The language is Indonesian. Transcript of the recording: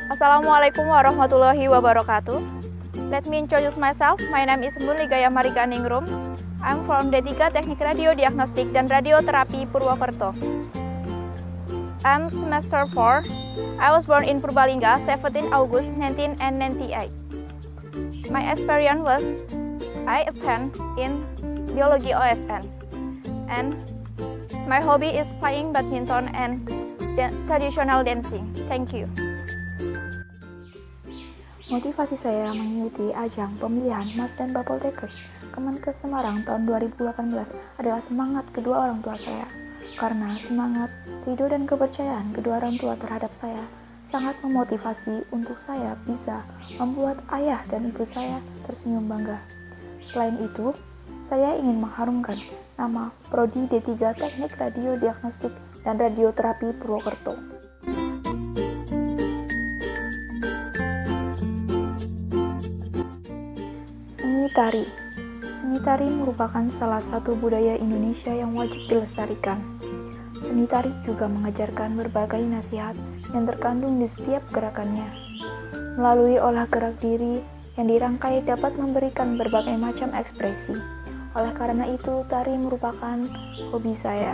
Assalamualaikum warahmatullahi wabarakatuh. Let me introduce myself. My name is Munli Gaya Marika Ningrum. I'm from D3 Teknik Radio Diagnostik dan Radioterapi Purwokerto. I'm semester 4. I was born in Purbalingga, 17 August 1998. My experience was I attend in Biologi OSN. And my hobby is playing badminton and traditional dancing. Thank you. Motivasi saya mengikuti ajang pemilihan Mas dan Bapoltekkes Kemenkes Semarang tahun 2018 adalah semangat kedua orang tua saya. Karena semangat, ridho dan kepercayaan kedua orang tua terhadap saya sangat memotivasi untuk saya bisa membuat ayah dan ibu saya tersenyum bangga. Selain itu, saya ingin mengharumkan nama Prodi D3 Teknik Radio Diagnostik dan Radioterapi Purwokerto. Seni tari. Seni tari merupakan salah satu budaya Indonesia yang wajib dilestarikan. Seni tari juga mengajarkan berbagai nasihat yang terkandung di setiap gerakannya. Melalui olah gerak diri yang dirangkai dapat memberikan berbagai macam ekspresi. Oleh karena itu, tari merupakan hobi saya.